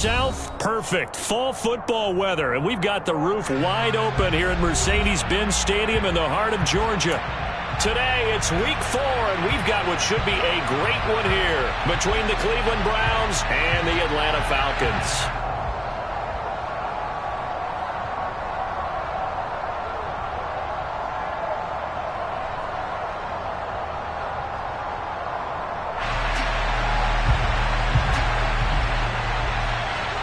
South, perfect. Fall football weather, and we've got the roof wide open here at Mercedes-Benz Stadium in the heart of Georgia. Today, it's week 4, and we've got what should be a great one here between the Cleveland Browns and the Atlanta Falcons.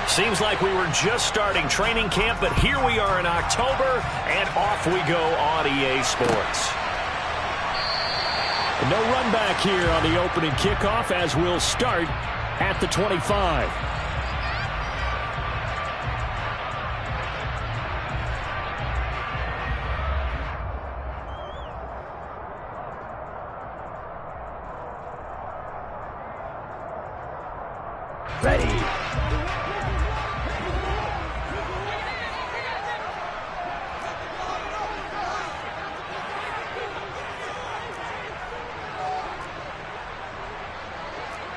Seems like we were just starting training camp, but here we are in October, and off we go on EA Sports. No run back here on the opening kickoff as we'll start at the 25. Ready.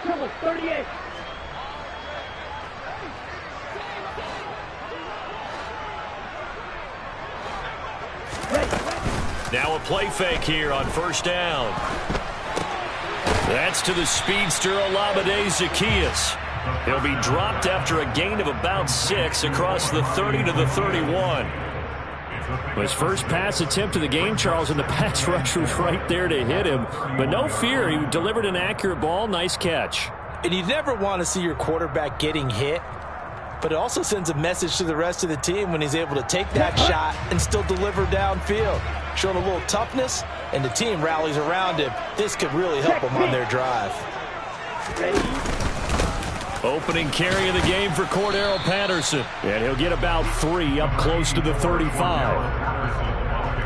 Number 38. Now a play fake here on first down. That's to the speedster Olamide Zaccheaus. He'll be dropped after a gain of about 6 across the 30 to the 31. His first pass attempt of the game, Charles, and the pass rush was right there to hit him. But no fear, he delivered an accurate ball. Nice catch. And you never want to see your quarterback getting hit, but it also sends a message to the rest of the team when he's able to take that shot and still deliver downfield. Showing a little toughness, and the team rallies around him. This could really help them on their drive. Opening carry of the game for Cordero Patterson. And he'll get about 3 up close to the 35.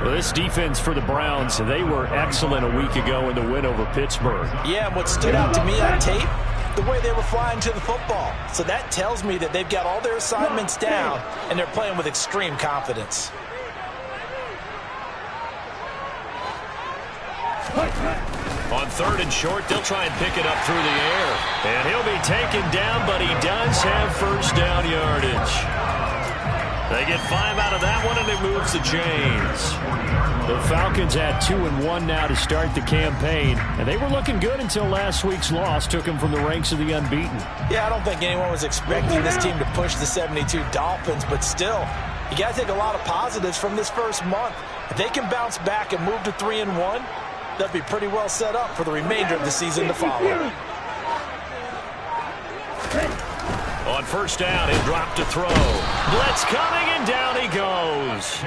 Well, this defense for the Browns, they were excellent a week ago in the win over Pittsburgh. Yeah, and what stood out to me on tape, the way they were flying to the football. So that tells me that they've got all their assignments down, and they're playing with extreme confidence. On 3rd and short, they'll try and pick it up through the air. And he'll be taken down, but he does have first down yardage. They get 5 out of that one, and it moves the chains. The Falcons had 2-1 now to start the campaign, and they were looking good until last week's loss took them from the ranks of the unbeaten. Yeah, I don't think anyone was expecting this team to push the 72 Dolphins, but still, you got to take a lot of positives from this first month. If they can bounce back and move to 3-1, they'll be pretty well set up for the remainder of the season to follow. On first down, he'll drop to throw. Blitz coming, and down he goes.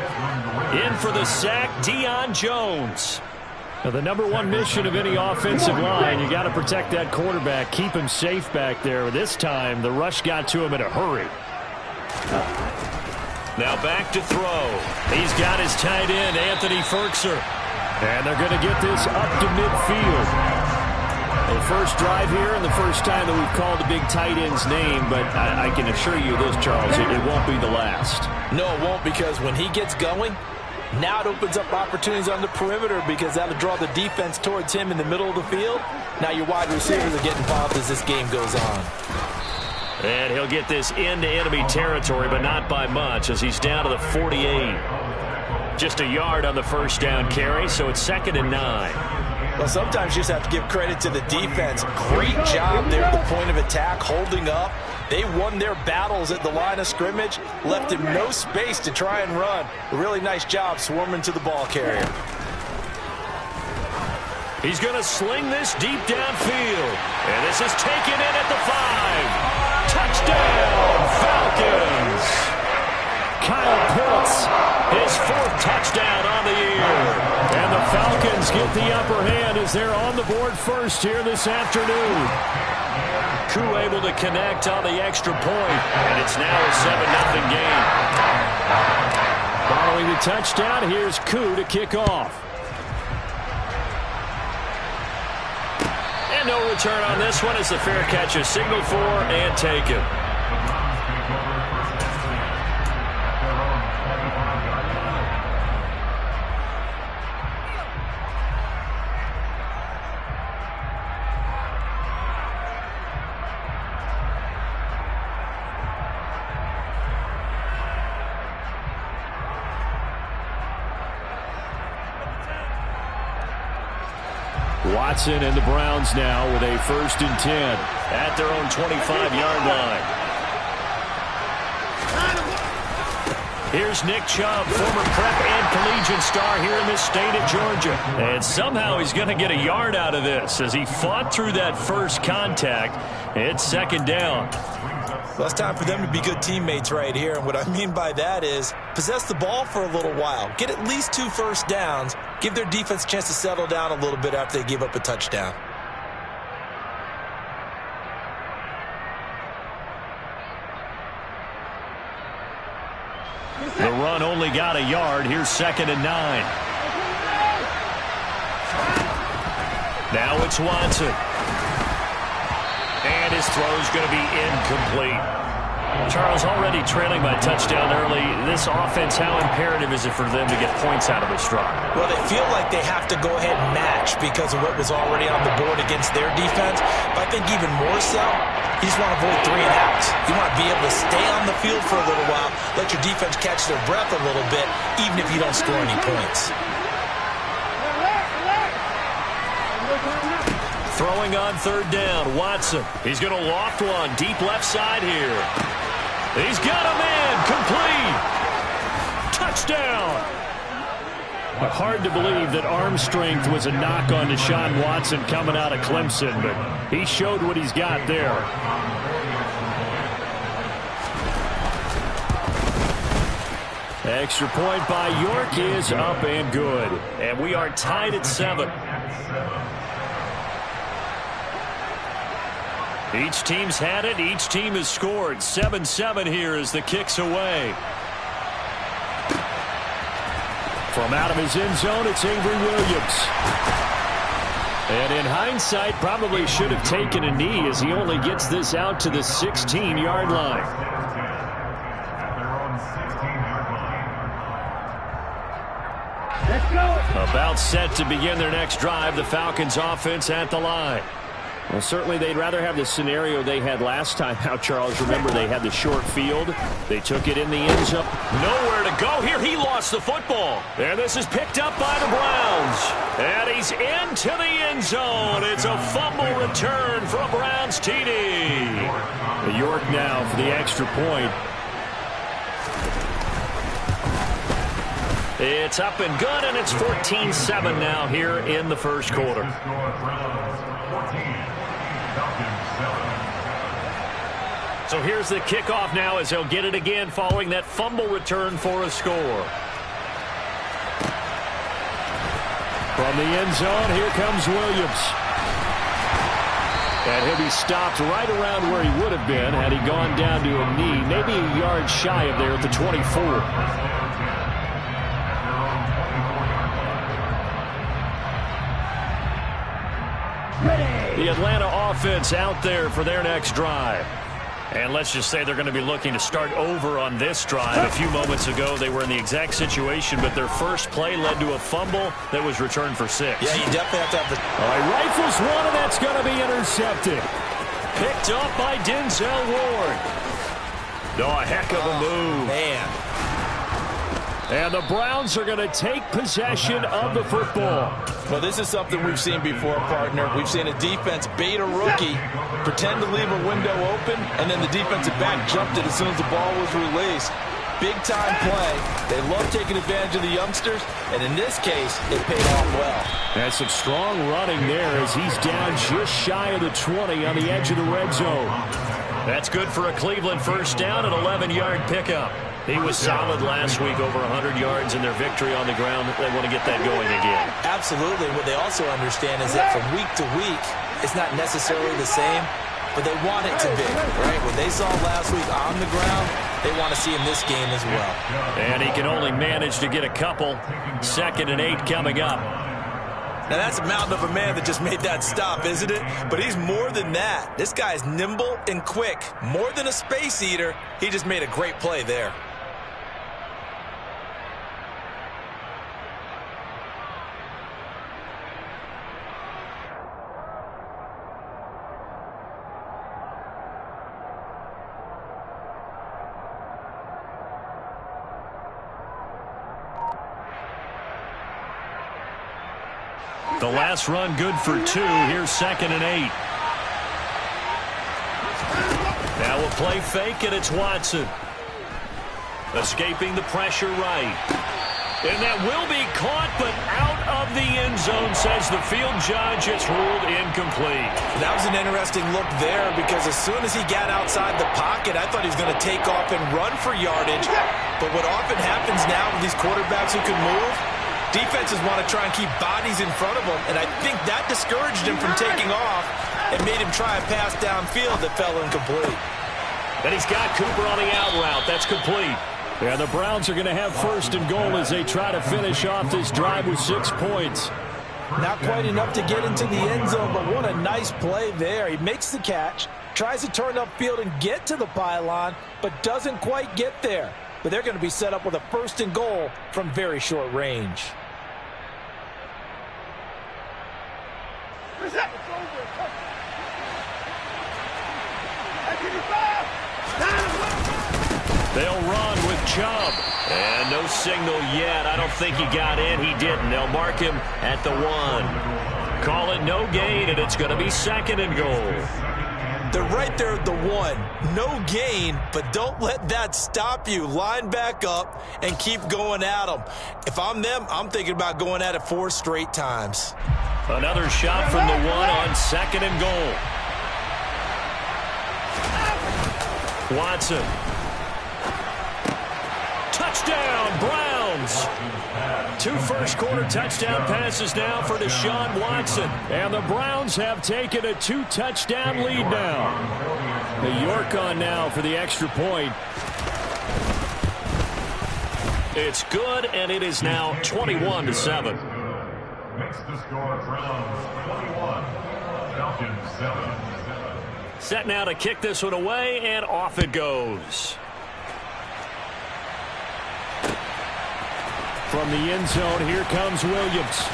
In for the sack, Deion Jones. Now, the #1 mission of any offensive line, you got to protect that quarterback, keep him safe back there. This time, the rush got to him in a hurry. Now back to throw. He's got his tight end, Anthony Firkser. And they're going to get this up to midfield. The first drive here and the first time that we've called the big tight end's name, but I can assure you this, Charles, it won't be the last. No, it won't, because when he gets going, now it opens up opportunities on the perimeter because that'll draw the defense towards him in the middle of the field. Now your wide receivers are getting involved as this game goes on. And he'll get this into enemy territory, but not by much as he's down to the 48. Just a yard on the first down carry, so it's 2nd and 9. Well, sometimes you just have to give credit to the defense. Great job there at the point of attack, holding up. They won their battles at the line of scrimmage, left him no space to try and run. A really nice job swarming to the ball carrier. He's going to sling this deep downfield. And this is taken in at the 5. Touchdown, Falcons! Kyle Pitts, his 4th touchdown on the year. And the Falcons get the upper hand as they're on the board first here this afternoon. Koo able to connect on the extra point, and it's now a 7-0 game. Following the touchdown, here's Koo to kick off. And no return on this one as the fair catch is signaled for and taken. Watson and the Browns now with a 1st and 10 at their own 25-yard line. Here's Nick Chubb, former prep and collegiate star here in this state of Georgia. And somehow he's going to get a yard out of this as he fought through that first contact. It's 2nd down. Well, it's time for them to be good teammates right here. And what I mean by that is possess the ball for a little while. Get at least 2 first downs. Give their defense a chance to settle down a little bit after they give up a touchdown. The run only got a yard. Here's 2nd and 9. Now it's Watson. And his throw is going to be incomplete. Charles, already trailing by touchdown early. This offense, how imperative is it for them to get points out of this drive? Well, they feel like they have to go ahead and match because of what was already on the board against their defense. But I think even more so, you just want to avoid 3 and outs. You want to be able to stay on the field for a little while, let your defense catch their breath a little bit, even if you don't score any points. Throwing on 3rd down, Watson. He's going to loft one deep left side here. He's got a man, complete. Touchdown. Hard to believe that arm strength was a knock on Deshaun Watson coming out of Clemson, but he showed what he's got there. Extra point by York is up and good. And we are tied at 7. Each team's had it. Each team has scored. 7-7 here as the kick's away. From out of his end zone, it's Avery Williams. And in hindsight, probably should have taken a knee as he only gets this out to the 16-yard line. Let's go. About set to begin their next drive, the Falcons offense at the line. Well, certainly they'd rather have the scenario they had last time out, Charles. Remember, they had the short field. They took it in the end zone. Nowhere to go here. He lost the football. And this is picked up by the Browns. And he's into the end zone. It's a fumble return for a Browns TD. York now for the extra point. It's up and good, and it's 14-7 now here in the first quarter. So here's the kickoff now as he'll get it again following that fumble return for a score. From the end zone, here comes Williams. And he'll be stopped right around where he would have been had he gone down to a knee, maybe a yard shy of there at the 24. The Atlanta offense out there for their next drive. And let's just say they're going to be looking to start over on this drive. A few moments ago, they were in the exact situation, but their first play led to a fumble that was returned for 6. Yeah, you definitely have to have the... All right, rifles one, and that's going to be intercepted. Picked up by Denzel Ward. Oh, a heck of a move. Man. And the Browns are going to take possession of the football. Well, this is something we've seen before, partner. We've seen a defense bait a rookie, pretend to leave a window open, and then the defensive back jumped it as soon as the ball was released. Big-time play. They love taking advantage of the youngsters, and in this case, it paid off well. That's some strong running there as he's down just shy of the 20 on the edge of the red zone. That's good for a Cleveland first down, an 11-yard pickup. He was solid last week, over 100 yards in their victory on the ground. They want to get that going again. Absolutely. What they also understand is that from week to week, it's not necessarily the same, but they want it to be, right? What they saw last week on the ground, they want to see in this game as well. And he can only manage to get a couple. 2nd and 8 coming up. Now, that's a mountain of a man that just made that stop, isn't it? But he's more than that. This guy's nimble and quick. More than a space eater, he just made a great play there. The last run good for 2. Here's 2nd and 8. Now we'll play fake, and it's Watson. Escaping the pressure right. And that will be caught, but out of the end zone, says the field judge. It's ruled incomplete. That was an interesting look there because as soon as he got outside the pocket, I thought he was going to take off and run for yardage. But what often happens now with these quarterbacks who can move, defenses want to try and keep bodies in front of them, and I think that discouraged him from taking off and made him try a pass downfield that fell incomplete. And he's got Cooper on the out route. That's complete. Yeah, the Browns are going to have 1st and goal as they try to finish off this drive with 6 points. Not quite enough to get into the end zone, but what a nice play there. He makes the catch, tries to turn upfield and get to the pylon, but doesn't quite get there. But they're going to be set up with a 1st and goal from very short range. They'll run with Chubb. And no signal yet. I don't think he got in. He didn't. They'll mark him at the 1. Call it no gain, and it's going to be 2nd and goal. They're right there at the 1. No gain, but don't let that stop you. Line back up and keep going at them. If I'm them, I'm thinking about going at it 4 straight times. Another shot from the 1 on 2nd and goal. Watson. Touchdown, Browns. 2 first-quarter touchdown passes now for Deshaun Watson. And the Browns have taken a 2-touchdown lead now. The York on now for the extra point. It's good, and it is now 21-7. Makes the score Browns 21, Falcons 7. Set now to kick this one away, and off it goes. From the end zone, here comes Williams.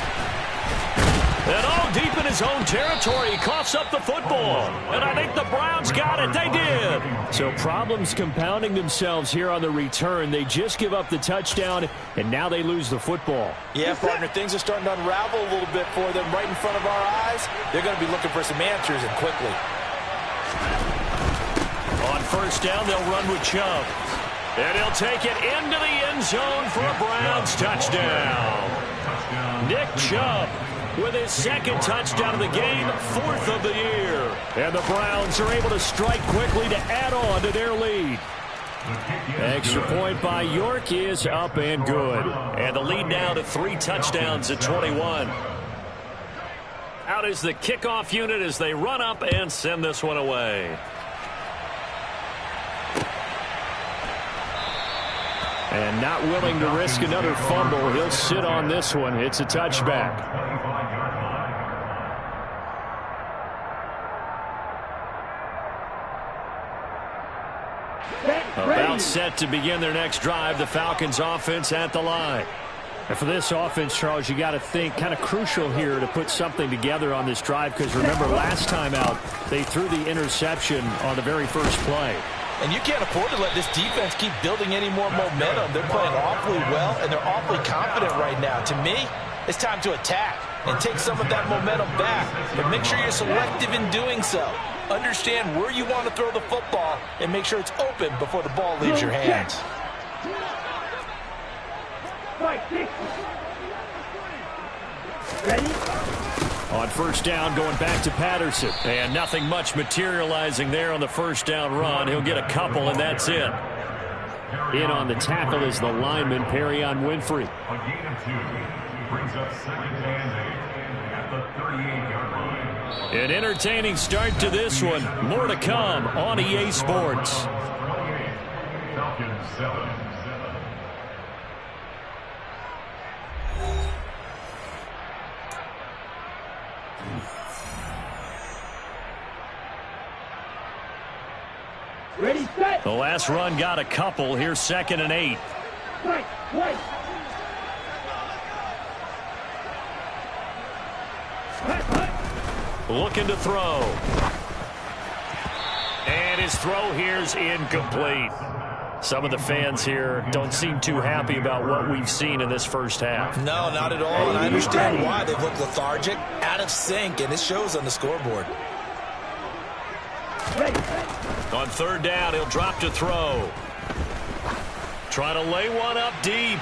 And all deep in his own territory, he coughs up the football. And I think the Browns got it. They did. So problems compounding themselves here on the return. They just give up the touchdown, and now they lose the football. Yeah, partner, things are starting to unravel a little bit for them right in front of our eyes. They're going to be looking for some answers, and quickly. On 1st down, they'll run with Chubb. And he'll take it into the end zone for a Browns touchdown. Nick Chubb with his 2nd touchdown of the game, 4th of the year. And the Browns are able to strike quickly to add on to their lead. Extra point by York is up and good. And the lead now to 3 touchdowns at 21. Out is the kickoff unit as they run up and send this one away. And not willing to risk another fumble. He'll sit on this one. It's a touchback. About set to begin their next drive. The Falcons offense at the line. And for this offense, Charles, you got to think kind of crucial here to put something together on this drive, because remember last time out they threw the interception on the very first play. And you can't afford to let this defense keep building any more momentum. They're playing awfully well, and they're awfully confident right now. To me, it's time to attack and take some of that momentum back. But make sure you're selective in doing so. Understand where you want to throw the football and make sure it's open before the ball leaves your hands. Ready? On 1st down, going back to Patterson. And nothing much materializing there on the 1st down run. He'll get a couple, and that's it. In on the tackle is the lineman, Perrion Winfrey. A gain of 2 brings up 2nd and 8 at the 38-yard line. An entertaining start to this one. More to come on EA Sports. 28, Falcons 7. Ready, set. The last run got a couple. Here's 2nd and 8. Right. Looking to throw. And his throw here's incomplete. Some of the fans here don't seem too happy about what we've seen in this first half. No, not at all, and I understand why. They've looked lethargic, out of sync, and it shows on the scoreboard. On third down, he'll drop to throw. Trying to lay one up deep.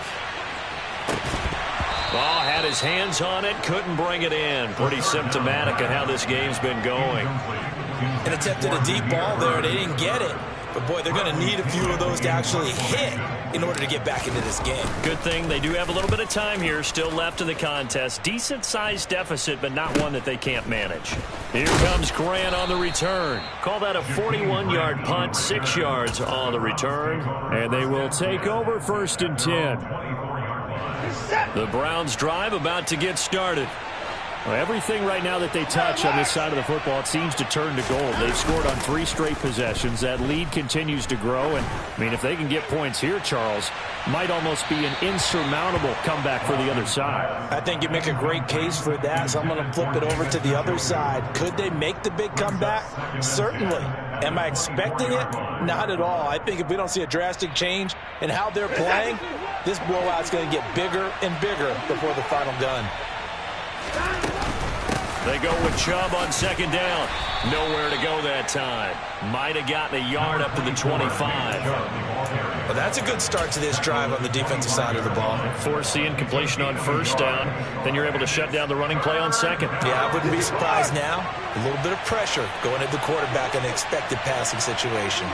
Ball had his hands on it, couldn't bring it in. Pretty symptomatic of how this game's been going. And attempted a deep ball there. They didn't get it. But, boy, they're going to need a few of those to actually hit in order to get back into this game. Good thing they do have a little bit of time here still left in the contest. Decent-sized deficit, but not one that they can't manage. Here comes Grant on the return. Call that a 41-yard punt, 6 yards on the return. And they will take over 1st and 10. The Browns drive about to get started. Well, everything right now that they touch on this side of the football, it seems to turn to gold. They've scored on 3 straight possessions. That lead continues to grow. And, I mean, if they can get points here, Charles, might almost be an insurmountable comeback for the other side. I think you make a great case for that, so I'm going to flip it over to the other side. Could they make the big comeback? Certainly. Am I expecting it? Not at all. I think if we don't see a drastic change in how they're playing, this blowout's going to get bigger and bigger before the final gun. They go with Chubb on 2nd down. Nowhere to go that time. Might have gotten a yard up to the 25. Well, that's a good start to this drive on the defensive side of the ball. Force the incompletion on 1st down. Then you're able to shut down the running play on 2nd. Yeah, I wouldn't be surprised now. A little bit of pressure going at the quarterback in an expected passing situation.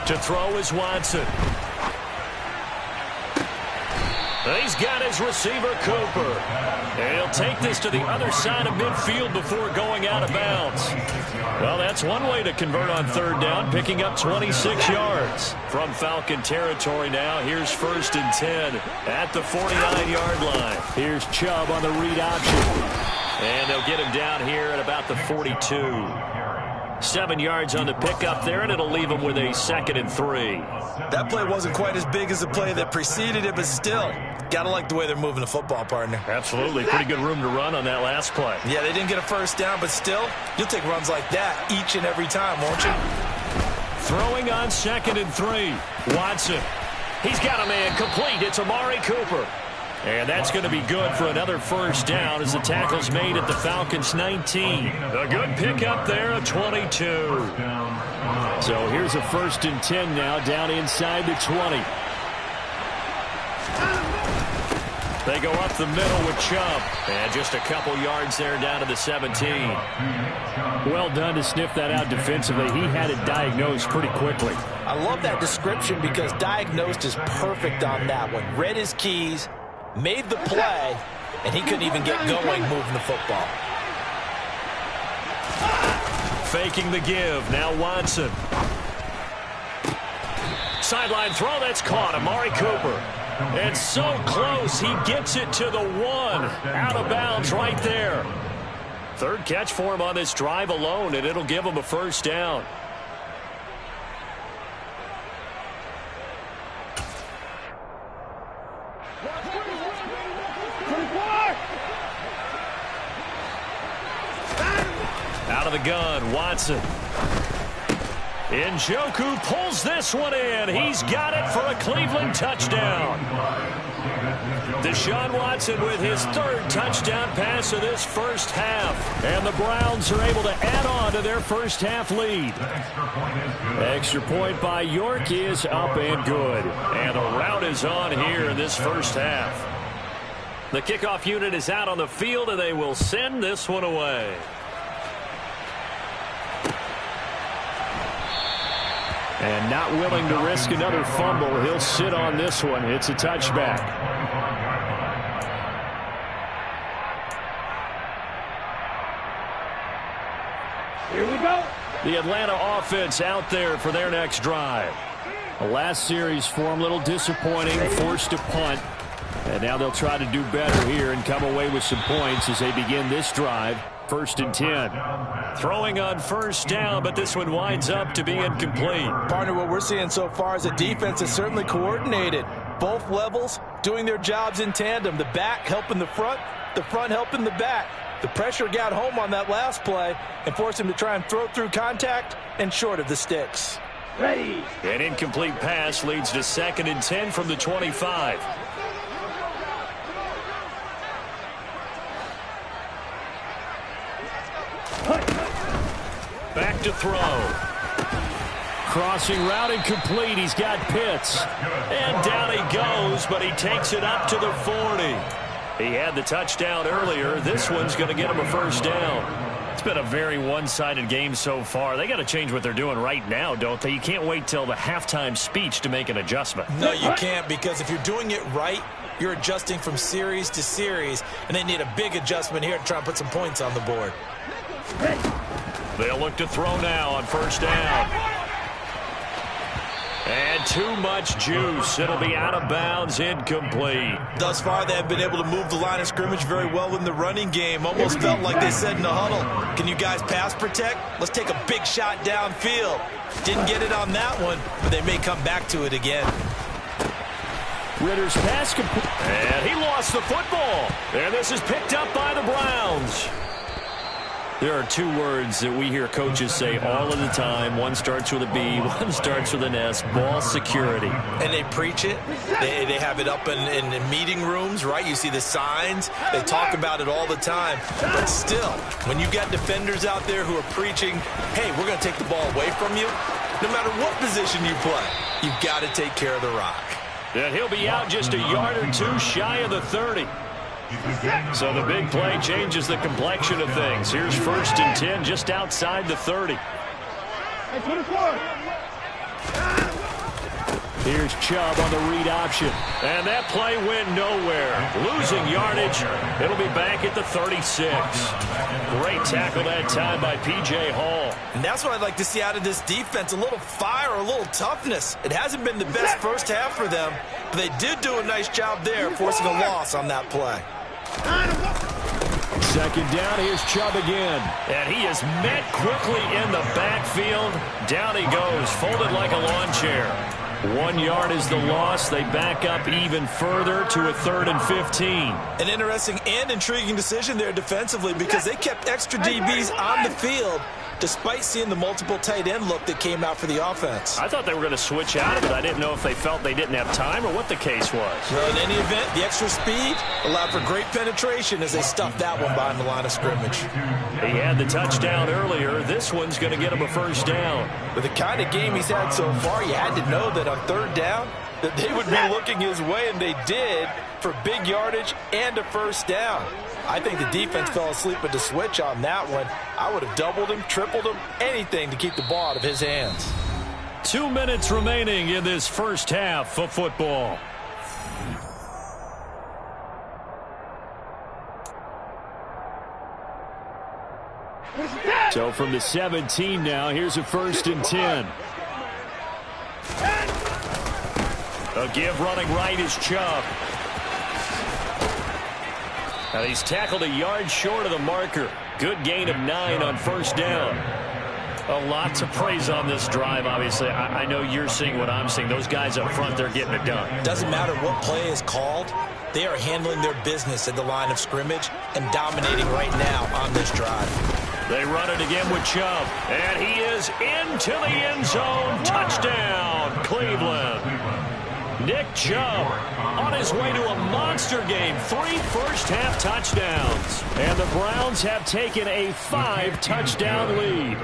To throw is Watson. He's got his receiver, Cooper. And he'll take this to the other side of midfield before going out of bounds. Well, that's one way to convert on 3rd down, picking up 26 yards. From Falcon territory now, here's 1st and 10 at the 49-yard line. Here's Chubb on the read option. And they'll get him down here at about the 42. 7 yards on the pickup there, and it'll leave him with a 2nd and 3. That play wasn't quite as big as the play that preceded it, but still, got to like the way they're moving the football, partner. Absolutely. Pretty good room to run on that last play. Yeah, they didn't get a 1st down, but still, you'll take runs like that each and every time, won't you? Throwing on 2nd and 3. Watson. He's got a man complete. It's Amari Cooper. And that's going to be good for another 1st down as the tackle's made at the Falcons' 19. A good pickup there, a 22. So here's a 1st and 10 now down inside the 20. They go up the middle with Chubb. And just a couple yards there down to the 17. Well done to sniff that out defensively. He had it diagnosed pretty quickly. I love that description because diagnosed is perfect on that one. Read his keys, made the play, and he couldn't even get going moving the football. Faking the give. Now Watson. Sideline throw. That's caught. Amari Cooper. And so close. He gets it to the 1. Out of bounds right there. 3rd catch for him on this drive alone, and it'll give him a 1st down. Out of the gun, Watson. Njoku pulls this one in. He's got it for a Cleveland touchdown. Deshaun Watson with his 3rd touchdown pass of this 1st half. And the Browns are able to add on to their 1st half lead. Extra point by York is up and good. And the rout is on here in this 1st half. The kickoff unit is out on the field, and they will send this one away. And not willing to risk another fumble. He'll sit on this one. It's a touchback. Here we go. The Atlanta offense out there for their next drive. The last series for him, a little disappointing, forced to punt. And now they'll try to do better here and come away with some points as they begin this drive. 1st and 10. Throwing on 1st down, but this one winds up to be incomplete. Partner, what we're seeing so far is a defense that's certainly coordinated. Both levels doing their jobs in tandem. The back helping the front helping the back. The pressure got home on that last play and forced him to try and throw through contact and short of the sticks. Ready. An incomplete pass leads to 2nd and 10 from the 25. Back to throw. Crossing route incomplete. He's got Pitts. And down he goes, but he takes it up to the 40. He had the touchdown earlier. This one's going to get him a first down. It's been a very one-sided game so far. They got to change what they're doing right now, don't they? You can't wait till the halftime speech to make an adjustment. No, you can't, because if you're doing it right, you're adjusting from series to series, and they need a big adjustment here to try and put some points on the board. They'll look to throw now on first down. And too much juice. It'll be out of bounds, incomplete. Thus far, they have been able to move the line of scrimmage very well in the running game. Almost felt like they said in the huddle, can you guys pass protect? Let's take a big shot downfield. Didn't get it on that one, but they may come back to it again. Ritter's pass complete. And he lost the football. And this is picked up by the Browns. There are two words that we hear coaches say all of the time. One starts with a B, one starts with an S, ball security. And they preach it. They have it up in meeting rooms, right? You see the signs. They talk about it all the time. But still, when you got defenders out there who are preaching, hey, we're going to take the ball away from you, no matter what position you play, you've got to take care of the rock. And he'll be out just a yard or two shy of the 30. So the big play changes the complexion of things. Here's 1st and 10 just outside the 30. Here's Chubb on the read option. And that play went nowhere. Losing yardage. It'll be back at the 36. Great tackle that time by P.J. Hall. And that's what I'd like to see out of this defense. A little fire, a little toughness. It hasn't been the best first half for them, but they did do a nice job there, forcing a loss on that play. 2nd down, here's Chubb again. And he is met quickly in the backfield. Down he goes, folded like a lawn chair. 1 yard is the loss. They back up even further to a 3rd and 15. An interesting and intriguing decision there defensively, because they kept extra DBs on the field despite seeing the multiple tight end look that came out for the offense. I thought they were going to switch out of it. I didn't know if they felt they didn't have time or what the case was. Well, in any event, the extra speed allowed for great penetration as they stuffed that one behind the line of scrimmage. He had the touchdown earlier. This one's going to get him a first down. With the kind of game he's had so far, you had to know that on 3rd down that they would be looking his way, and they did, for big yardage and a first down. I think the defense fell asleep with the switch on that one. I would have doubled him, tripled him, anything to keep the ball out of his hands. 2 minutes remaining in this first half of football. So from the 17 now, here's a 1st and 10. A give running right is Chubb. Now he's tackled a yard short of the marker. Good gain of 9 on first down. A lot to praise on this drive, obviously. I know you're seeing what I'm seeing. Those guys up front, they're getting it done. Doesn't matter what play is called. They are handling their business at the line of scrimmage and dominating right now on this drive. They run it again with Chubb. And he is into the end zone. Touchdown, Cleveland. Nick Chubb on his way to a monster game. 3 first-half touchdowns. And the Browns have taken a 5-touchdown lead.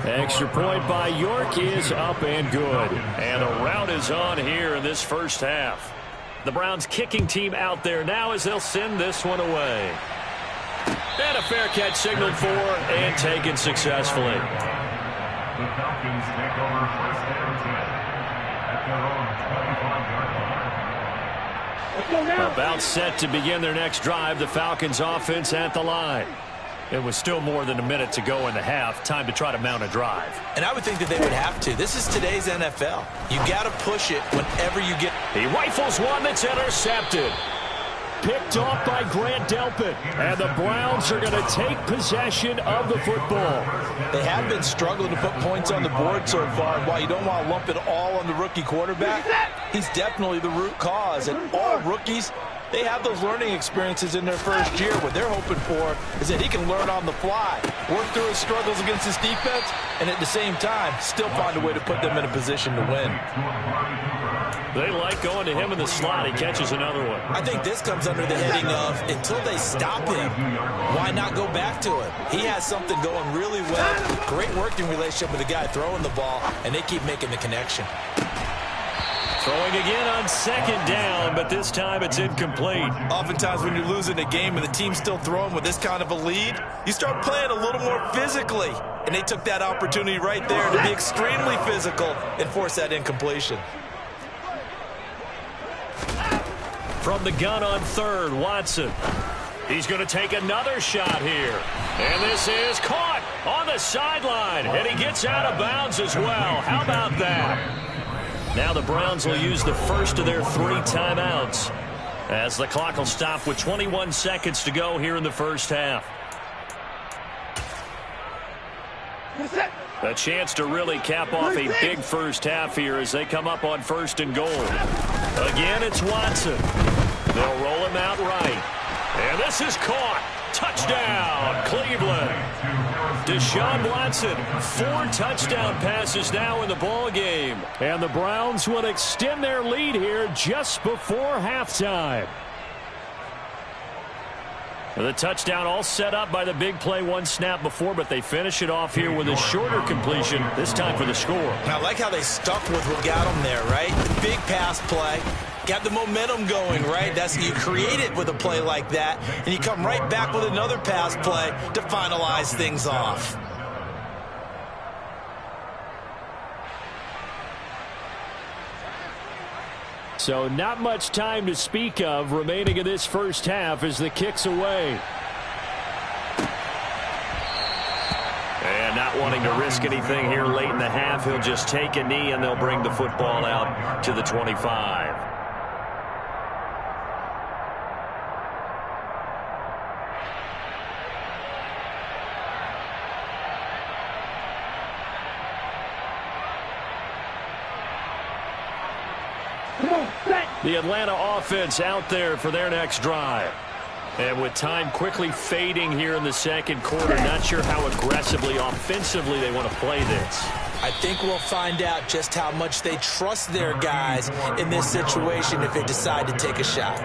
Extra point by York is up and good. And the rout is on here in this first half. The Browns kicking team out there now as they'll send this one away. And a fair catch signaled for and taken successfully. The Falcons take over 1st and 10 at their own 25-yard line. About set to begin their next drive, the Falcons offense at the line. It was still more than a minute to go in the half. Time to try to mount a drive. And I would think that they would have to. This is today's NFL. You got to push it whenever you get. He rifles one that's intercepted. Picked off by Grant Delpit. And the Browns are going to take possession of the football. They have been struggling to put points on the board so far. And while you don't want to lump it all on the rookie quarterback, he's definitely the root cause. And all rookies They have those learning experiences in their first year. What they're hoping for is that he can learn on the fly, work through his struggles against his defense, and at the same time, still find a way to put them in a position to win. They like going to him in the slot. He catches another one. I think this comes under the heading of, until they stop him, why not go back to him? He has something going really well. Great working relationship with the guy throwing the ball, and they keep making the connection. Throwing again on second down, but this time it's incomplete. Oftentimes when you're losing a game and the team's still throwing with this kind of a lead, you start playing a little more physically. And they took that opportunity right there to be extremely physical and force that incompletion. From the gun on third, Watson. He's going to take another shot here. And this is caught on the sideline. And he gets out of bounds as well. How about that? Now the Browns will use the first of their 3 timeouts as the clock will stop with 21 seconds to go here in the first half. A chance to really cap off a big first half here as they come up on 1st and goal. Again, it's Watson. They'll roll him out right. And this is caught. Touchdown, Cleveland. Deshaun Watson, 4 touchdown passes now in the ball game. And the Browns will extend their lead here just before halftime. The touchdown all set up by the big play 1 snap before, but they finish it off here with a shorter completion, this time for the score. Now, I like how they stuck with what got them there, right? The big pass play. Got the momentum going, right? You create it with a play like that, and you come right back with another pass play to finalize things off. So not much time to speak of remaining in this first half as the kick's away. And not wanting to risk anything here late in the half, he'll just take a knee and they'll bring the football out to the 25. The Atlanta offense out there for their next drive. And with time quickly fading here in the second quarter, not sure how aggressively, offensively they want to play this. I think we'll find out just how much they trust their guys in this situation if they decide to take a shot.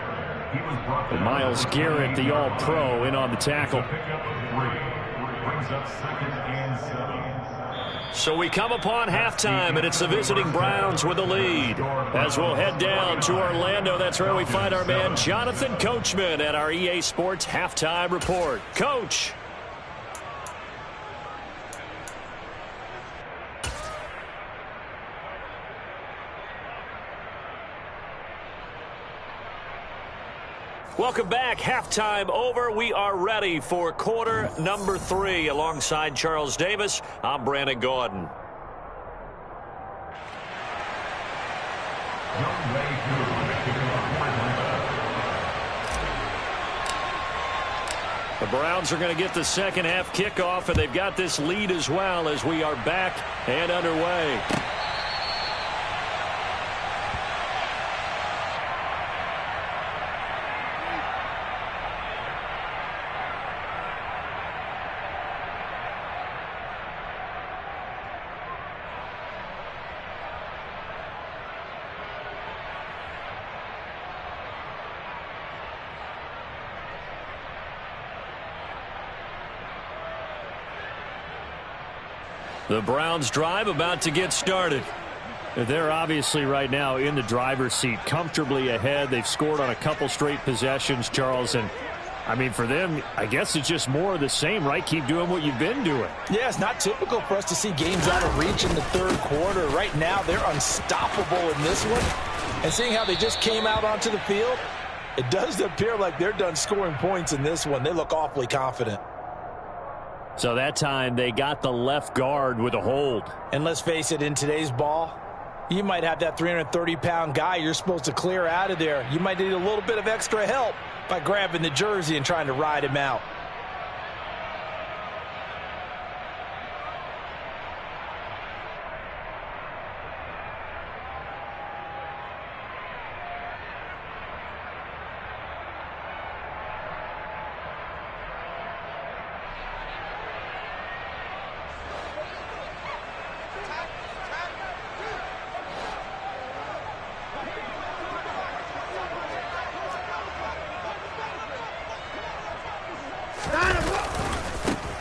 And Myles Garrett, the All-Pro, in on the tackle. Brings up 2nd and 7. So we come upon halftime, and it's the visiting Browns with the lead. As we'll head down to Orlando, that's where we find our man Jonathan Coachman at our EA Sports Halftime Report. Coach. Welcome back. Halftime over. We are ready for quarter number 3. Alongside Charles Davis, I'm Brandon Gaudin. The Browns are going to get the second half kickoff, and they've got this lead as well as we are back and underway. The Browns drive about to get started. They're obviously right now in the driver's seat, comfortably ahead. They've scored on a couple straight possessions, Charles. And, I mean, for them, I guess it's just more of the same, right? Keep doing what you've been doing. Yeah, it's not typical for us to see games out of reach in the third quarter. Right now, they're unstoppable in this one. And seeing how they just came out onto the field, it does appear like they're done scoring points in this one. They look awfully confident. So that time they got the left guard with a hold. And let's face it, in today's ball, you might have that 330-pound guy you're supposed to clear out of there. You might need a little bit of extra help by grabbing the jersey and trying to ride him out.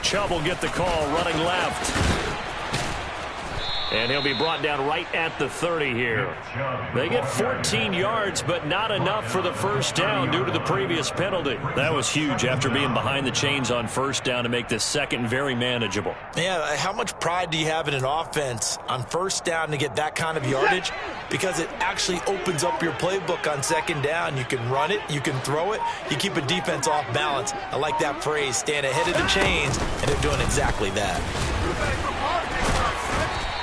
Chubb will get the call running left. And he'll be brought down right at the 30 here. They get 14 yards, but not enough for the first down due to the previous penalty. That was huge after being behind the chains on first down to make this second very manageable. Yeah, how much pride do you have in an offense on first down to get that kind of yardage? Because it actually opens up your playbook on second down. You can run it, you can throw it, you keep a defense off balance. I like that phrase, staying ahead of the chains, and they're doing exactly that.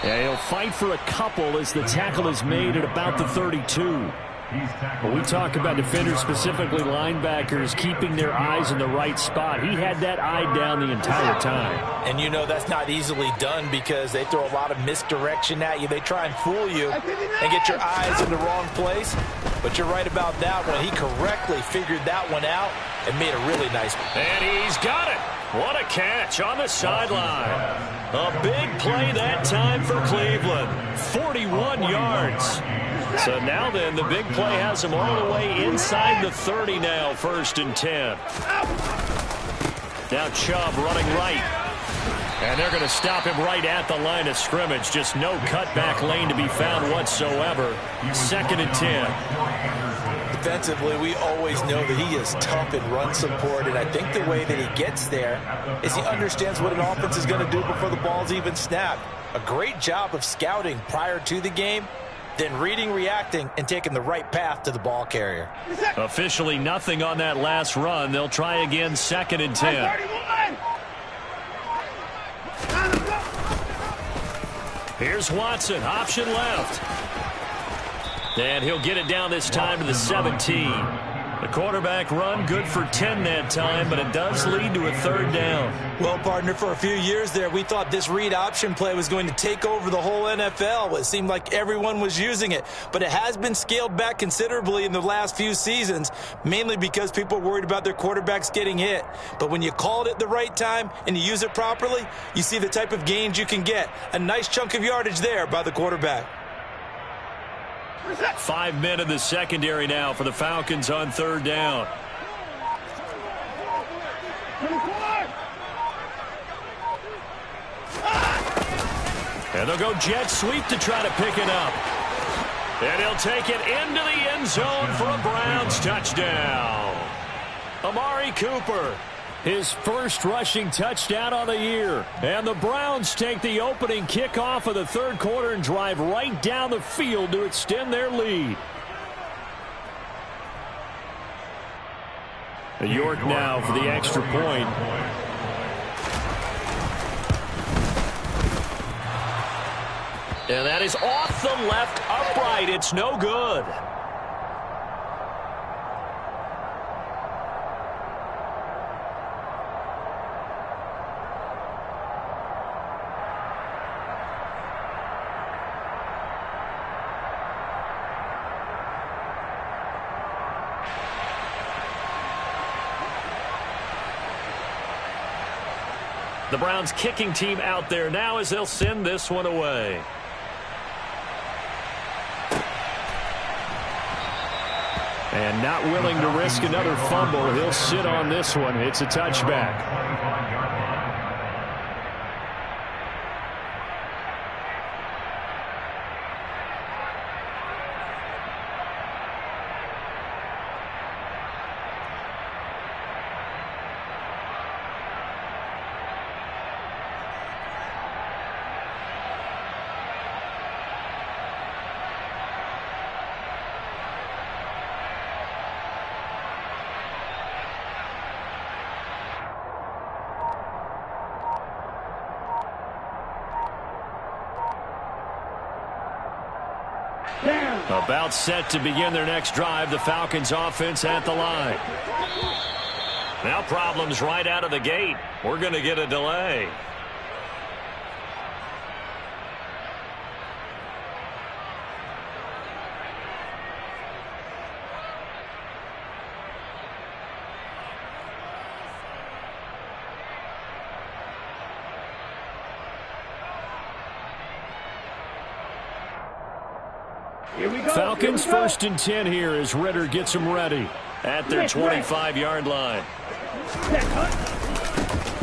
Yeah, he'll fight for a couple as the tackle is made at about the 32. When we talk about defenders, specifically linebackers, keeping their eyes in the right spot, he had that eye down the entire time. And you know that's not easily done because they throw a lot of misdirection at you. They try and fool you and get your eyes in the wrong place. But you're right about that one. He correctly figured that one out and made a really nice one. And he's got it. What a catch on the sideline. A big play that time for Cleveland. 41 yards. So now then, the big play has him all the way inside the 30 now, 1st and 10. Now Chubb running right. And they're going to stop him right at the line of scrimmage. Just no cutback lane to be found whatsoever. 2nd and 10. Defensively, we always know that he is tough in run support, and I think the way that he gets there is he understands what an offense is going to do before the ball's even snapped. A great job of scouting prior to the game, then reading, reacting, and taking the right path to the ball carrier. Officially nothing on that last run. They'll try again, 2nd and 10. Here's Watson, option left. And he'll get it down this time to the 17. The quarterback run good for 10 that time, but it does lead to a 3rd down. Well, partner, for a few years there, we thought this read option play was going to take over the whole NFL. It seemed like everyone was using it, but it has been scaled back considerably in the last few seasons, mainly because people are worried about their quarterbacks getting hit. But when you call it at the right time and you use it properly, you see the type of gains you can get. A nice chunk of yardage there by the quarterback. 5 men in the secondary now for the Falcons on 3rd down. And they'll go jet sweep to try to pick it up. And he'll take it into the end zone for a Browns touchdown. Amari Cooper, his first rushing touchdown on the year. And the Browns take the opening kickoff of the 3rd quarter and drive right down the field to extend their lead. York now for the extra point. And that is off the left upright. It's no good. The Browns kicking team out there now as they'll send this one away. And not willing to risk another fumble. He'll sit on this one. It's a touchback. About set to begin their next drive. The Falcons offense at the line. Now problems right out of the gate. We're going to get a delay. Falcons 1st and 10 here as Ritter gets them ready at their 25-yard line.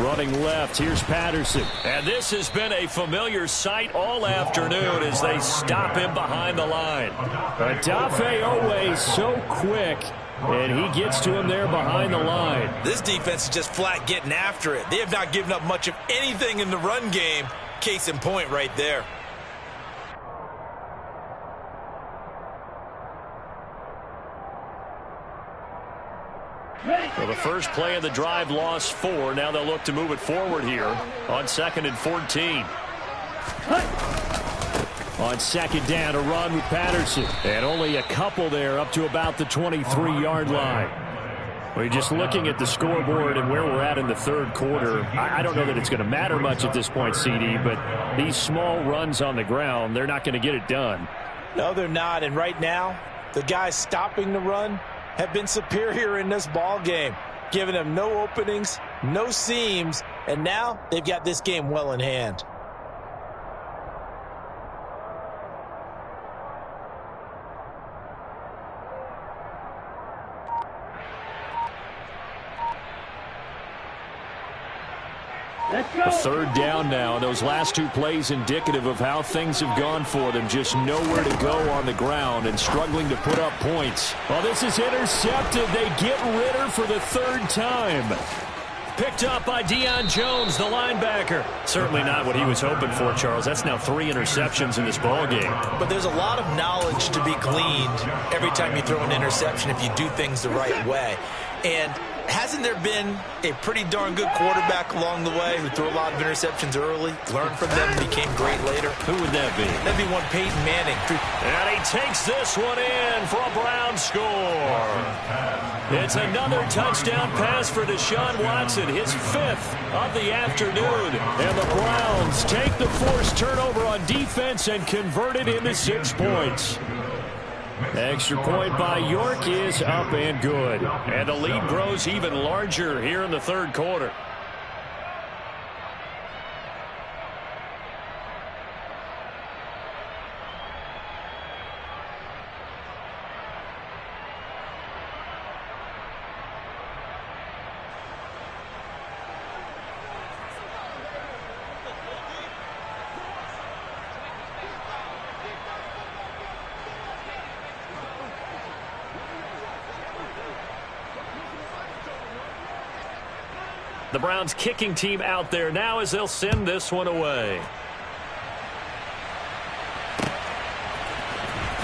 Running left, here's Patterson. And this has been a familiar sight all afternoon as they stop him behind the line. Odafe Oweh so quick, and he gets to him there behind the line. This defense is just flat getting after it. They have not given up much of anything in the run game. Case in point right there. So the first play of the drive lost 4. Now they'll look to move it forward here on 2nd and 14. On 2nd down, a run with Patterson. And only a couple there up to about the 23-yard line. We're just looking at the scoreboard and where we're at in the third quarter. I don't know that it's going to matter much at this point, CD, but these small runs on the ground, they're not going to get it done. No, they're not. And right now, the guys stopping the run have been superior in this ball game, giving them no openings, no seams, and now they've got this game well in hand. A third down now. Those last 2 plays indicative of how things have gone for them. Just nowhere to go on the ground and struggling to put up points. Well, this is intercepted. They get Ritter for the 3rd time. Picked up by Deion Jones, the linebacker. Certainly not what he was hoping for, Charles. That's now 3 interceptions in this ball game. But there's a lot of knowledge to be gleaned every time you throw an interception if you do things the right way. And hasn't there been a pretty darn good quarterback along the way who threw a lot of interceptions early, learned from them, and became great later? Who would that be? That'd be one Peyton Manning. And he takes this one in for a Brown score. It's another touchdown pass for Deshaun Watson, his 5th of the afternoon. And the Browns take the forced turnover on defense and convert it into 6 points. Extra point by York is up and good. And the lead grows even larger here in the third quarter. The Browns kicking team out there now as they'll send this one away.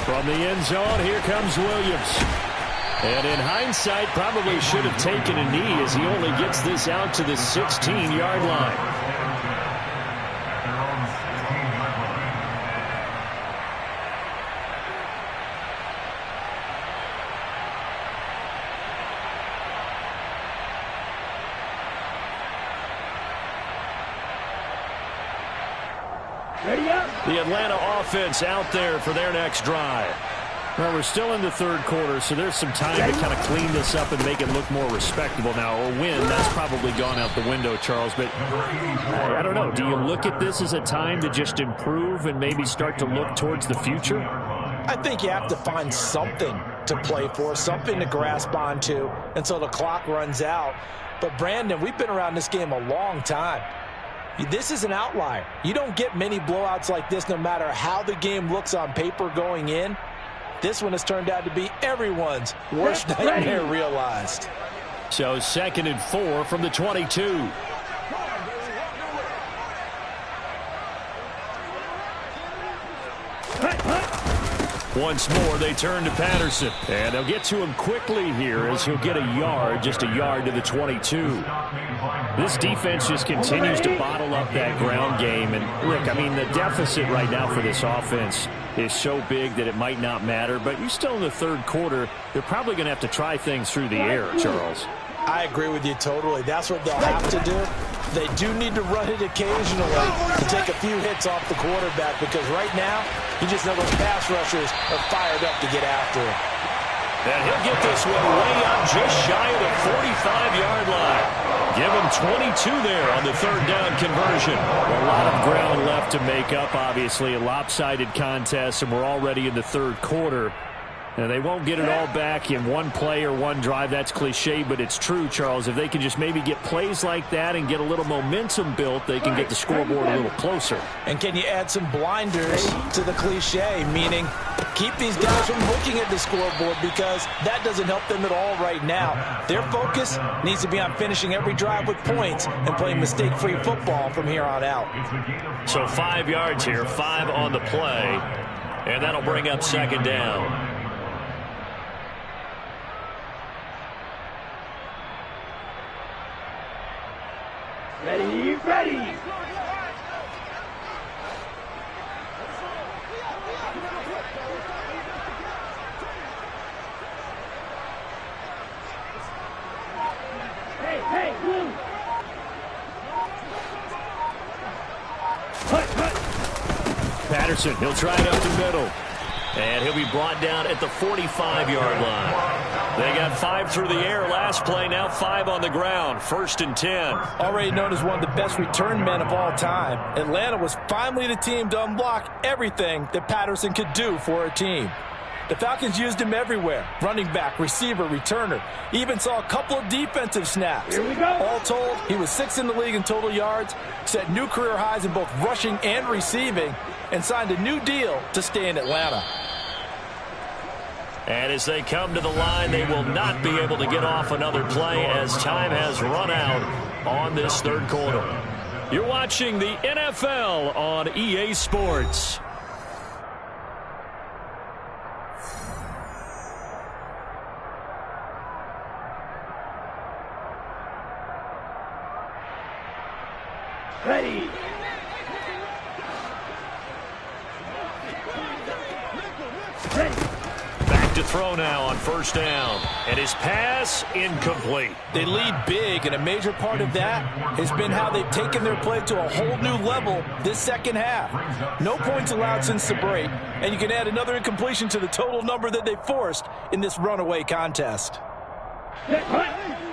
From the end zone, here comes Williams. And in hindsight, probably should have taken a knee as he only gets this out to the 16-yard line. The Atlanta offense out there for their next drive. Well, we're still in the third quarter, so there's some time to kind of clean this up and make it look more respectable now. Or win, that's probably gone out the window, Charles. But I don't know. Do you look at this as a time to just improve and maybe start to look towards the future? I think you have to find something to play for, something to grasp onto until the clock runs out. But, Brandon, we've been around this game a long time. This is an outlier. You don't get many blowouts like this no matter how the game looks on paper going in. This one has turned out to be everyone's worst nightmare realized. So 2nd and 4 from the 22. Once more, they turn to Patterson. And they'll get to him quickly here as he'll get a yard, just a yard to the 22. This defense just continues to bottle up that ground game. And, look, I mean, the deficit right now for this offense is so big that it might not matter. But you're still in the third quarter. They're probably going to have to try things through the air, Charles. I agree with you totally. That's what they'll have to do. They do need to run it occasionally to take a few hits off the quarterback because right now, you just know those pass rushers are fired up to get after him. And he'll get this one way up just shy of the 45-yard line. Give him 22 there on the third down conversion. A lot of ground left to make up, obviously. A lopsided contest, and we're already in the third quarter. And they won't get it all back in one play or one drive. That's cliche, but it's true, Charles. If they can just maybe get plays like that and get a little momentum built, they can get the scoreboard a little closer. And can you add some blinders to the cliche, meaning keep these guys from looking at the scoreboard, because that doesn't help them at all right now. Their focus needs to be on finishing every drive with points and playing mistake-free football from here on out. So 5 yards here, 5 on the play, and that'll bring up second down. Ready, ready. Hey, hey, move. Patterson, he'll try it up the middle. And he'll be brought down at the 45-yard line. They got 5 through the air last play, now 5 on the ground. 1st and 10. Already known as one of the best return men of all time, Atlanta was finally the team to unblock everything that Patterson could do for a team. The Falcons used him everywhere. Running back, receiver, returner. Even saw a couple of defensive snaps. Here we go. All told, he was 6th in the league in total yards, set new career highs in both rushing and receiving, and signed a new deal to stay in Atlanta. And as they come to the line, they will not be able to get off another play as time has run out on this third quarter. You're watching the NFL on EA Sports. Ready. Ready. Back to throw now on 1st down. And his pass incomplete. They lead big, and a major part of that has been how they've taken their play to a whole new level this second half. No points allowed since the break, and you can add another incompletion to the total number that they forced in this runaway contest.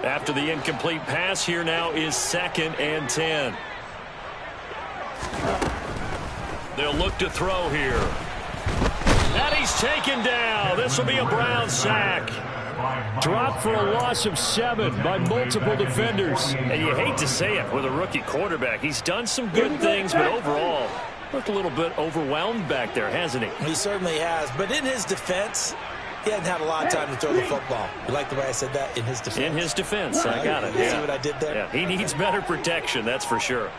After the incomplete pass, here now is 2nd and 10. They'll look to throw here. And he's taken down. This will be a Brown sack. Dropped for a loss of 7 by multiple defenders. And you hate to say it with a rookie quarterback. He's done some good things, but overall, looked a little bit overwhelmed back there, hasn't he? He certainly has, but in his defense, he hasn't had a lot of time to throw the football. You like the way I said that? In his defense. In his defense, I got it. You see what I did there? Yeah, he needs better protection, that's for sure.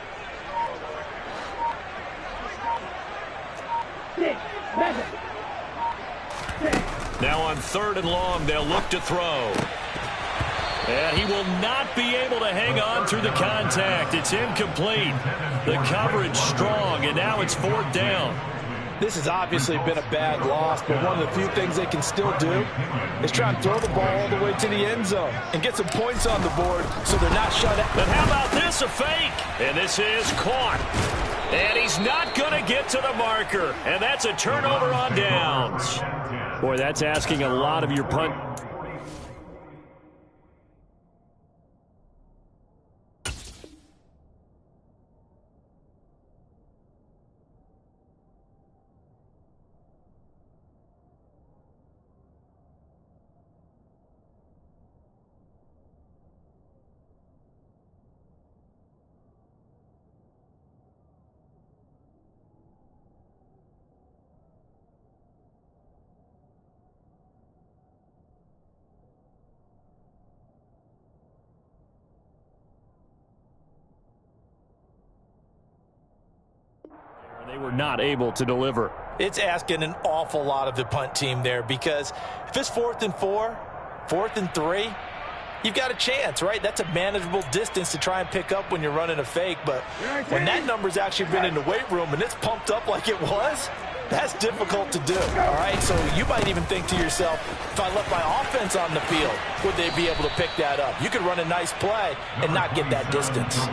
Now on 3rd and long, they'll look to throw. And he will not be able to hang on through the contact. It's incomplete. The coverage strong, and now it's 4th down. This has obviously been a bad loss, but one of the few things they can still do is try and throw the ball all the way to the end zone and get some points on the board so they're not shut out. But how about this, a fake? And this is caught. And he's not going to get to the marker. And that's a turnover on downs. Boy, that's asking a lot of your punt. They were not able to deliver. It's asking an awful lot of the punt team there, because if it's 4th and 4, 4th and 3, you've got a chance, right? That's a manageable distance to try and pick up when you're running a fake. But when that number's actually been in the weight room and it's pumped up like it was, that's difficult to do, all right? So you might even think to yourself, if I left my offense on the field, would they be able to pick that up? You could run a nice play and not get that distance.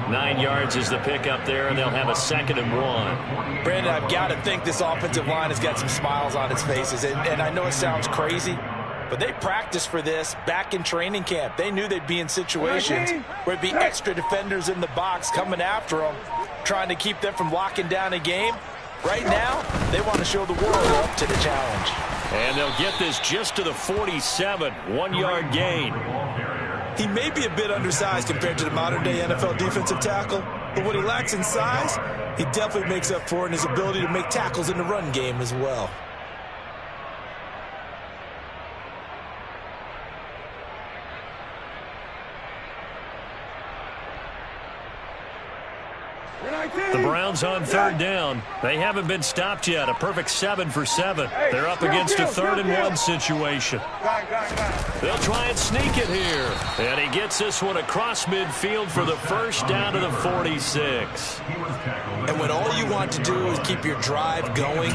9 yards is the pickup there, and they'll have a 2nd and 1. Brandon, I've got to think this offensive line has got some smiles on its faces. And I know it sounds crazy, but they practiced for this back in training camp. They knew they'd be in situations where it'd be extra defenders in the box coming after them, trying to keep them from locking down a game. Right now, they want to show the world up to the challenge. And they'll get this just to the 47, 1-yard gain. He may be a bit undersized compared to the modern-day NFL defensive tackle, but what he lacks in size, he definitely makes up for in his ability to make tackles in the run game as well. The Browns on third down. They haven't been stopped yet. A perfect 7 for 7. They're up against a 3rd-and-1 situation. They'll try and sneak it here. And he gets this one across midfield for the first down to the 46. And when all you want to do is keep your drive going,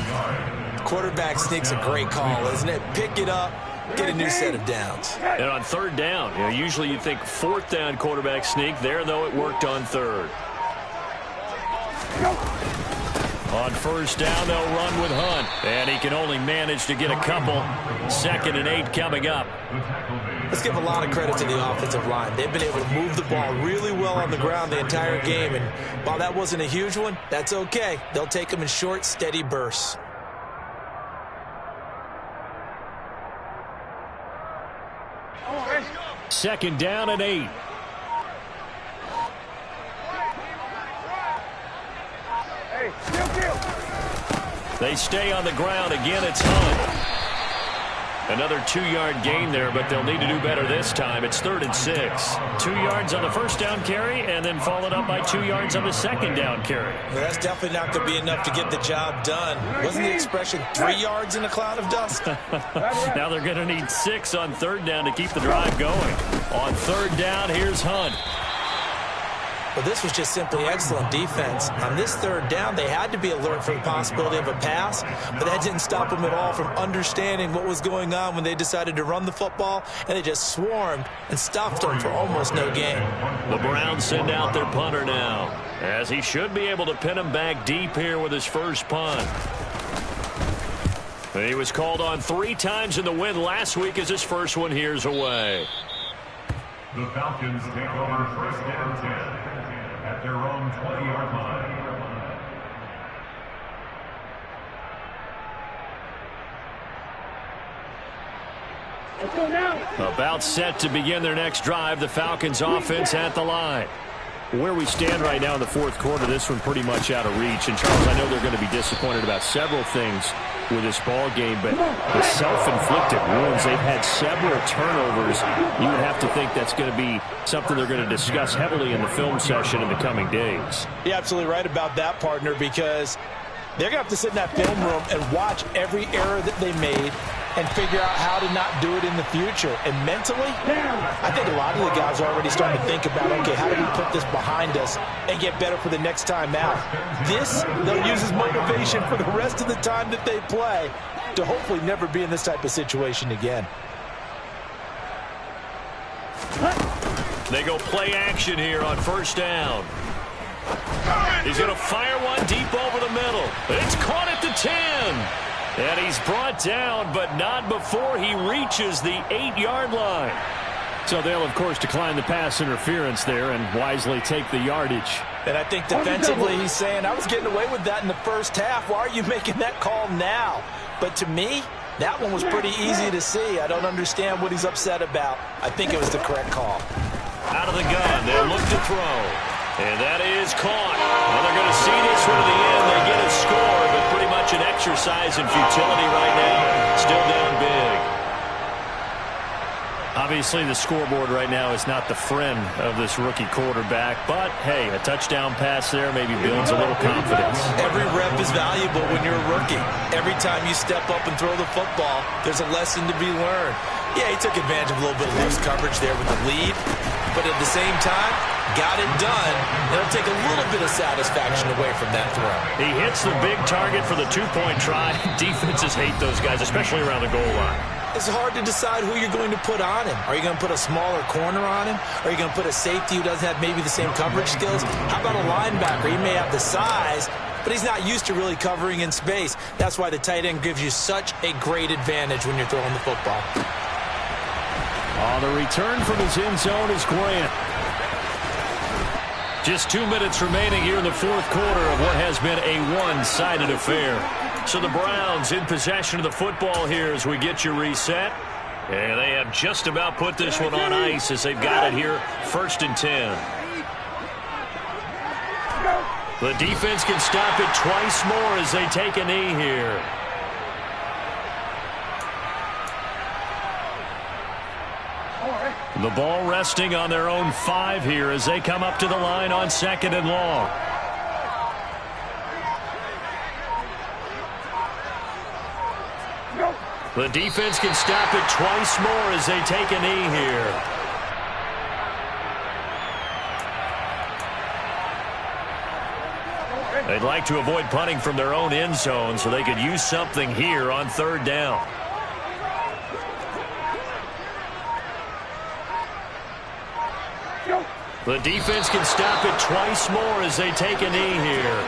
quarterback sneak's a great call, isn't it? Pick it up, get a new set of downs. And on third down, usually you'd think 4th down quarterback sneak. There, though, it worked on 3rd. On first down, they'll run with Hunt. And he can only manage to get a couple. 2nd and 8 coming up. Let's give a lot of credit to the offensive line. They've been able to move the ball really well on the ground the entire game. And while that wasn't a huge one, that's okay. They'll take them in short, steady bursts. Second down and 8. They stay on the ground. Again, it's Hunt. Another 2-yard gain there, but they'll need to do better this time. It's 3rd and 6. 2 yards on the first down carry, and then followed up by 2 yards on the second down carry. Well, that's definitely not going to be enough to get the job done. Wasn't the expression 3 yards in a cloud of dust? Now they're going to need 6 on third down to keep the drive going. On third down, here's Hunt. But this was just simply excellent defense. On this third down, they had to be alert for the possibility of a pass, but that didn't stop them at all from understanding what was going on when they decided to run the football, and they just swarmed and stopped them for almost no gain. The Browns send out their punter now, as he should be able to pin him back deep here with his first punt. He was called on 3 times in the win last week as his first one here's away. The Falcons take over first down 10 at their own 20-yard line. Let's go now. About set to begin their next drive. The Falcons offense at the line. Where we stand right now in the fourth quarter, this one pretty much out of reach. And, Charles, I know they're going to be disappointed about several things with this ball game, but the self-inflicted wounds, they've had several turnovers. You would have to think that's going to be something they're going to discuss heavily in the film session in the coming days. You're absolutely right about that, partner, because they're going to have to sit in that film room and watch every error that they made and figure out how to not do it in the future. And mentally, I think a lot of the guys are already starting to think about, okay, how do we put this behind us and get better for the next time out? This, they'll use as motivation for the rest of the time that they play to hopefully never be in this type of situation again. They go play action here on first down. He's going to fire one deep over the middle. It's caught at the 10. And he's brought down, but not before he reaches the 8-yard line. So they'll, of course, decline the pass interference there and wisely take the yardage. And I think defensively he's saying, I was getting away with that in the first half. Why are you making that call now? But to me, that one was pretty easy to see. I don't understand what he's upset about. I think it was the correct call. Out of the gun, they'll look to throw. And that is caught. Well, they're going to see this one to the end. They get a score, but pretty much an exercise in futility right now. Still down big. Obviously, the scoreboard right now is not the friend of this rookie quarterback. But, hey, a touchdown pass there maybe builds a little confidence. Every rep is valuable when you're a rookie. Every time you step up and throw the football, there's a lesson to be learned. Yeah, he took advantage of a little bit of loose coverage there with the lead. But at the same time, got it done. It'll take a little bit of satisfaction away from that throw. He hits the big target for the 2-point try. Defenses hate those guys, especially around the goal line. It's hard to decide who you're going to put on him. Are you going to put a smaller corner on him? Are you going to put a safety who doesn't have maybe the same coverage skills? How about a linebacker? He may have the size, but he's not used to really covering in space. That's why the tight end gives you such a great advantage when you're throwing the football. Oh, the return from his end zone is Grant. Just 2 minutes remaining here in the fourth quarter of what has been a one-sided affair. So the Browns in possession of the football here as we get you reset. And they have just about put this one on ice as they've got it here, 1st and 10. The defense can stop it twice more as they take a knee here. The ball resting on their own 5 here as they come up to the line on 2nd and long. The defense can stop it twice more as they take a knee here. They'd like to avoid punting from their own end zone so they could use something here on 3rd down. The defense can stop it twice more as they take a knee here.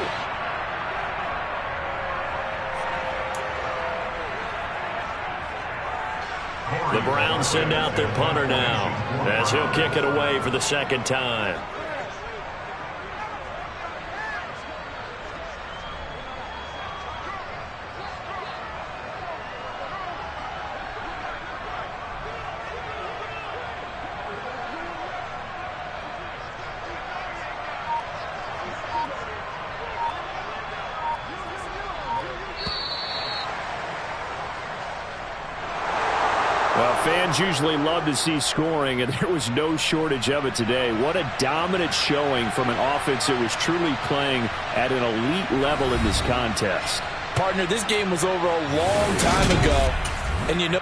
The Browns send out their punter now as he'll kick it away for the 2nd time. Well, fans usually love to see scoring, and there was no shortage of it today. What a dominant showing from an offense that was truly playing at an elite level in this contest. Partner, this game was over a long time ago, and you know